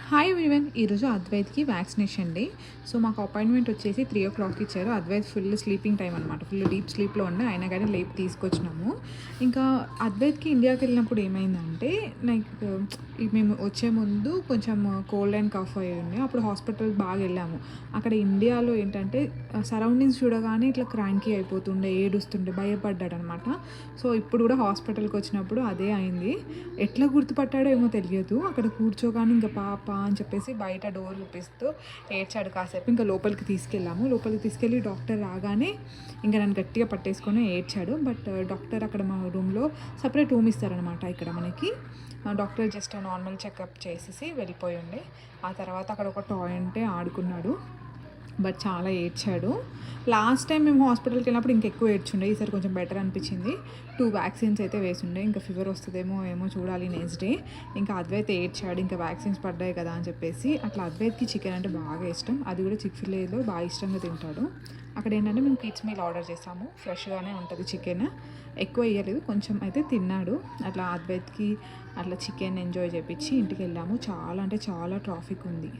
Hi everyone. ఈరోజు అద్వైత్కి vaccination day. So మాకు appointment వచ్చేసి 3 o'clock ఇచ్చారు. అద్వైత్ ఫుల్ స్లీపింగ్ టైం అనమాట, ఫుల్ డీప్ స్లీప్లో ఉండే, అయినా కానీ లేపు తీసుకొచ్చినాము. ఇంకా అద్వైత్కి ఇండియాకి వెళ్ళినప్పుడు ఏమైందంటే లైక్ మేము వచ్చే ముందు కొంచెం కోల్డ్ అండ్ కఫ్ అయ్యి ఉండే, అప్పుడు హాస్పిటల్ బాగా వెళ్ళాము. అక్కడ ఇండియాలో ఏంటంటే సరౌండింగ్స్ చూడగానే ఇట్లా క్రాంకీ అయిపోతుండే, ఏడుస్తుండే, భయపడ్డాడు అనమాట. సో ఇప్పుడు కూడా హాస్పిటల్కి వచ్చినప్పుడు అదే అయింది. ఎట్లా గుర్తుపట్టాడో ఏమో తెలియదు, అక్కడ కూర్చోగానే ఇంకా పాప అని చెప్పేసి బయట డోర్ చూపిస్తూ ఏడ్చాడు కాసేపు. ఇంకా లోపలికి తీసుకెళ్ళాము. లోపలికి తీసుకెళ్ళి డాక్టర్ రాగానే ఇంకా నన్ను గట్టిగా పట్టేసుకొని ఏడ్చాడు. బట్ డాక్టర్ అక్కడ మా రూమ్లో సపరేట్ రూమ్ ఇస్తారనమాట ఇక్కడ మనకి. డాక్టర్ జస్ట్ నార్మల్ చెకప్ చేసేసి వెళ్ళిపోయి ఉండే. ఆ తర్వాత అక్కడ ఒక టాయ్ అంటే ఆడుకున్నాడు, బట్ చాలా ఏడ్చాడు. లాస్ట్ టైం మేము హాస్పిటల్కి వెళ్ళినప్పుడు ఇంకెక్కువ ఏడ్చుండే, ఈసారి కొంచెం బెటర్ అనిపించింది. 2 వ్యాక్సిన్స్ అయితే వేసుండే, ఇంకా ఫీవర్ వస్తుందేమో ఏమో చూడాలి నెక్స్ట్ డే. ఇంకా అద్వైత్ ఏడ్చాడు, ఇంకా వ్యాక్సిన్స్ పడ్డాయి కదా అని చెప్పేసి. అట్లా అద్వైత్కి చికెన్ అంటే బాగా ఇష్టం, అది కూడా చిక్-ఫిల్-ఏలో బాగా ఇష్టంగా తింటాడు. అక్కడ ఏంటంటే మేము కిడ్స్ మీల్ ఆర్డర్ చేసాము, ఫ్రెష్గానే ఉంటుంది చికెన్, ఎక్కువ ఇవ్వలేదు, కొంచెం అయితే తిన్నాడు. అట్లా అద్వైత్కి అట్లా చికెన్ ఎంజాయ్ చేపించి ఇంటికి వెళ్ళాము. చాలా అంటే చాలా ట్రాఫిక్ ఉంది.